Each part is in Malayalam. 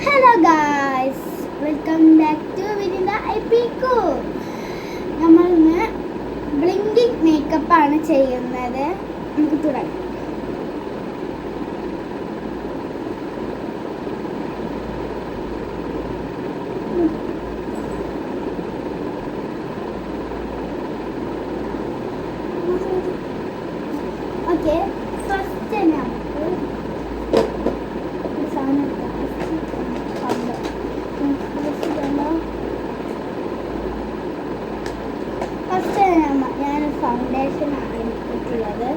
Hello guys, welcome back to Vinitha ഐപിക്കു. നമ്മൾ ഇന്ന് ബ്ലിങ്കിങ് മേക്കപ്പ് ആണ് ചെയ്യുന്നത്. നമുക്ക് തുടങ്ങാം. ഓക്കെ, ഫസ്റ്റ് തന്നെ നമുക്ക് സാധനം ഫസ്റ്റ് ഞാൻ ഫൗണ്ടേഷൻ ആണ് എടുത്തിട്ടുള്ളത്.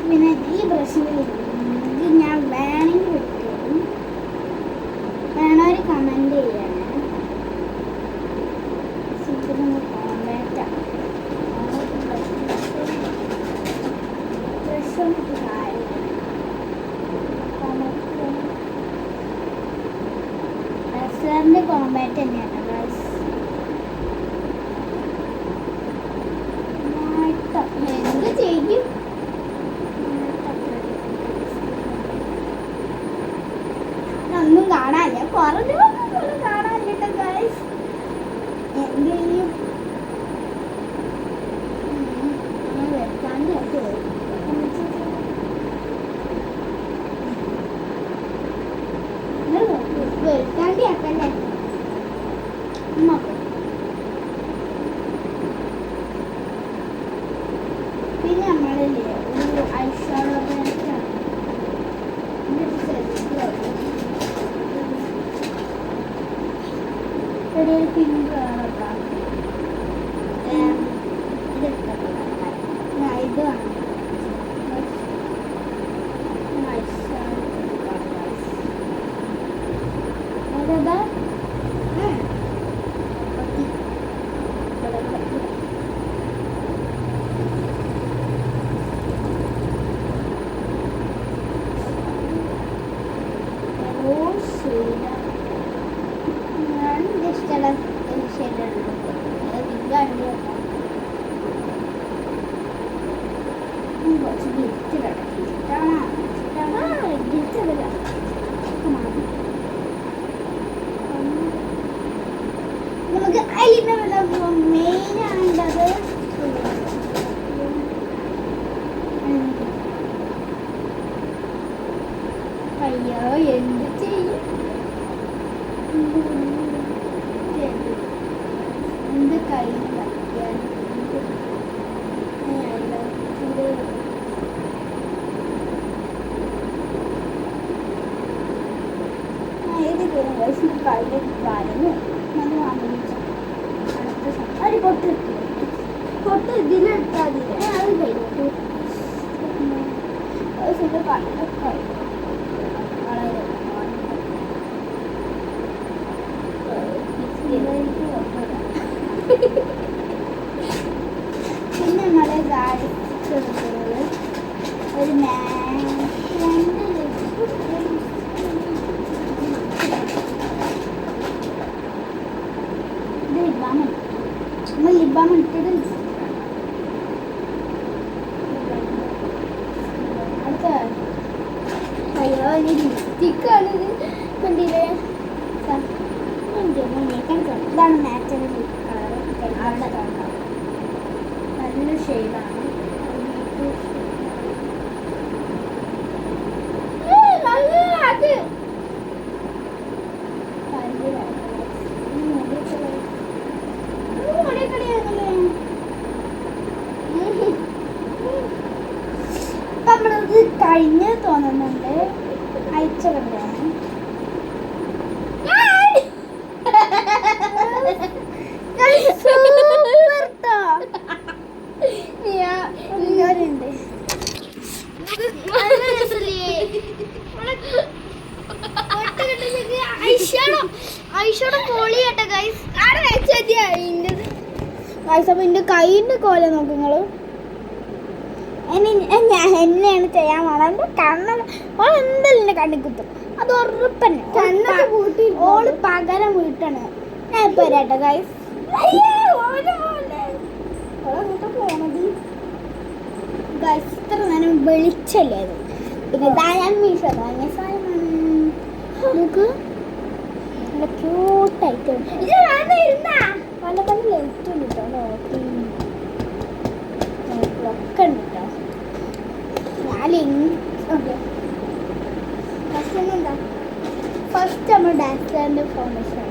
പിന്നെ ഈ ബ്രഷിൽ ഞാൻ വേണമെങ്കിൽ വിട്ടു വേണവർ കമൻറ്റ് ചെയ്യണേ. റെസ്റ്റോറൻറ്റ് കോമ്പാക്ട് തന്നെയാണ് ഗൈസ്. എന്ത് ചെയ്യും? ഒന്നും കാണാനില്ല, കുറഞ്ഞു കാണാനില്ല ഗൈസ്. എന്ത് ചെയ്യും? വെക്കാണ്ട് വെക്കാണ്ടി ആക്കല്ലേ. പിന്നെ നമ്മളില്ലേ ഒരു ഐഷാഡോ പാലറ്റാണ്. ഒരു പിങ്ക് കളറൊക്കെ ഇത് വേണം. നമുക്ക് അതിൻ്റെ മെയിനാണത്. അയ്യോ, എന്ത് ചെയ്യും? എന്ത് കയ്യിൽ പറ്റിയാൽ കയ്യിൽ വരഞ്ഞു അത് വാങ്ങിച്ചു. അടുത്ത പൊട്ട് ഇതിലെടുത്താൽ മതി. അത് കഴിഞ്ഞു പിന്നെ നമ്മളെ ഗാഡി ഒരു നമ്മൾ ലിബാം ഇട്ടിട്ട് അടുത്ത അയ്യോ ലിപ്സ്റ്റിക്കാണിത്. കണ്ടില്ലേ? ഇതാണ് നാച്ചുറൽ കളർ. നല്ല ഷെയ്ഡാണ്. അത് നമ്മളത് കഴിഞ്ഞ് തോന്നുന്നുണ്ട്. അയച്ചതാണ്. ഐഷോടെ പൊളി കേട്ടോ ഗൈസ്. അപ്പൊ എന്റെ കൈന്റെ കോല നോക്കുങ്ങള്. എന്നെയാണ് ചെയ്യാൻ പോണത്. എന്റെ കണ്ണൻ എന്തായാലും എന്റെ കണ്ണിൽ കുത്തും, അത് ഉറപ്പന്നെ. ഓള് പകരം വീട്ടാണ്. ഞാൻ ഇപ്പൊ വരാട്ടോ ഗൈസ്. പോണത് ഗൈസ് ഇത്ര നേരം വെളിച്ചല്ലേ അത്. പിന്നെ ഞാൻ മീഷോ വാങ്ങിയ സാധനമാണ്. നമുക്ക് നല്ല ക്യൂട്ടായിട്ട് പല പല ലൈറ്റ് ഉണ്ട് കേട്ടോ. ഒക്കെ ഉണ്ട് കേട്ടോ. ഞാൻ ഓക്കെ ഫസ്റ്റ് എന്താ ഫസ്റ്റ് നമ്മൾ ഡാൻസിൻ്റെ ഫോർമേഷൻ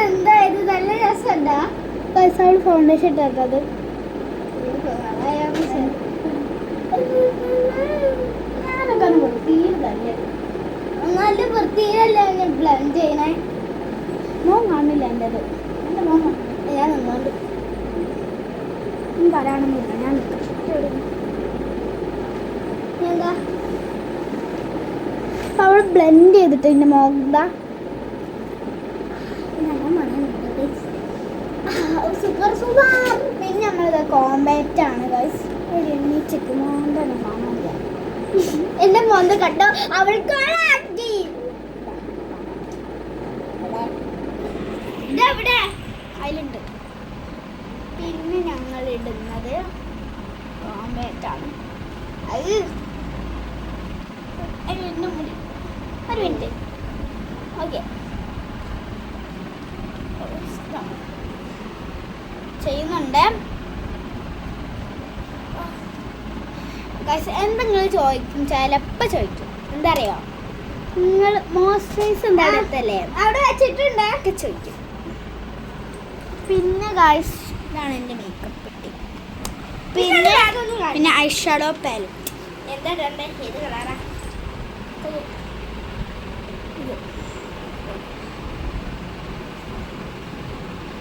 എന്താ ഇത് നല്ല രസമുണ്ടാ. പൈസ ഫൗണ്ടേഷൻ ഇട്ടത് ഞാനൊക്കെ വൃത്തിയിലല്ലേ, നല്ല വൃത്തിയിലല്ലേ ബ്ലെൻഡ് ചെയ്യണേ. മോൻ കാണില്ല എൻ്റെത്. എൻ്റെ മോൻ ഞാൻ നിന്നോണ്ട് പറയാനൊന്നുമില്ല. ഞാൻ എന്താ അവൾ ബ്ലെൻഡ് ചെയ്തിട്ട് എൻ്റെ മോന്താ സൂപ്പർ സൂപ്പർ. പിന്നെ നമ്മളിത് കോമ്പാക്റ്റ് ആണ് ഗൈസ്. എണ്ണീച്ചക്ക് മോന്തന്നെ കാണാനില്ല. എന്റെ മോന്ത കട്ടോ അവൾക്ക് അതിലുണ്ട്. പിന്നെ ഞങ്ങൾ ഇടുന്നത് കോമ്പാക്റ്റ് ആണ്. അത് ഒരു മിനിറ്റ് ഓക്കെ ചെയ്യുന്നുണ്ട്. എന്തെങ്കിലും ചോദിക്കും, ചിലപ്പോൾ ചോദിക്കും. എന്താ അറിയോ, നിങ്ങൾ മോയ്സ്ചറൈസ് എന്താ അടുത്തല്ലേ അവിടെ വെച്ചിട്ടുണ്ട് ഒക്കെ ചോദിക്കും. പിന്നെ ഗൈസ് ഇതാണ് എൻ്റെ മേക്കപ്പ് പെട്ടി. പിന്നെ ഐഷാഡോ പാലറ്റ്. എന്താ ഇടണ്ടേ? ഏത് കളറാ?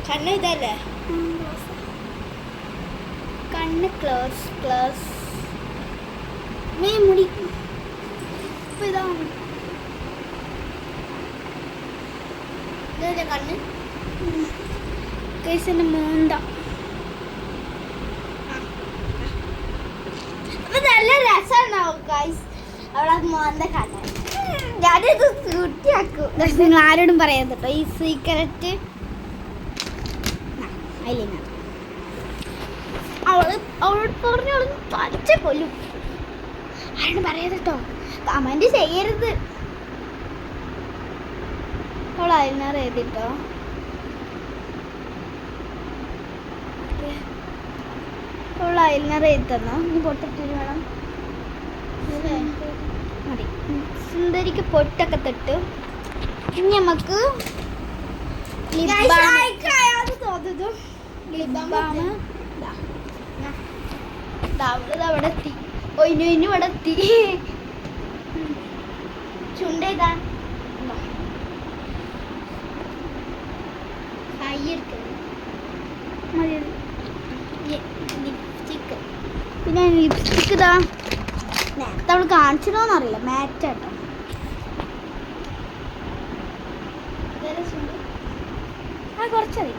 കണ്ണ് ഇതല്ലേ, കണ്ണ് ക്ലോസ് മുടി ഇതാണ് കണ്ണ് കേസിന്റെ മോന്ത. അപ്പൊ നല്ല രസമുണ്ടാവും ഗൈസ് അവളെ മോന്ത കാണാൻ. ഞാനിത് കുട്ടിയാക്കും. നിങ്ങൾ ആരോടും പറയാൻ കേട്ടോ ഈ സീക്രറ്റ്. ഐലൈനർ അവളോട് പറഞ്ഞു പഠിച്ച കൊല്ലും. ആരോടും പറയാതെ കേട്ടോ, കമന്റ് ചെയ്യരുത്. അവൾ ഐലൈനർ എഴുതിട്ടോ. അവൾ ഐലൈനർ എഴുതി തന്നോ? ഇനി പൊട്ടിട്ട് വേണം മതി. സുന്ദരിക്ക് പൊട്ടൊക്കെ തൊട്ട് ഇനി നമുക്ക് അവിടെ എത്തി. ഒയിനു ഇവിടെ എത്തി. ചുണ്ടേതാ ലിപ്സ്റ്റിക്ക്. പിന്നെ ലിപ്സ്റ്റിക്ക് ഇതാ നേരത്തെ അവൾ കാണിച്ചിട്ടോന്നറിയില്ല. മാറ്റാട്ടോ കുറച്ചതി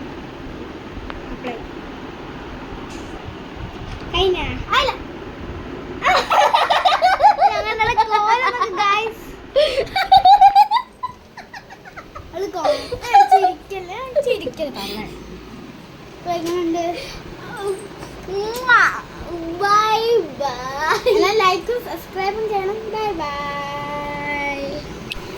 ലൈക്കും സബ്സ്ക്രൈബും ചെയ്യണം. Bye bye.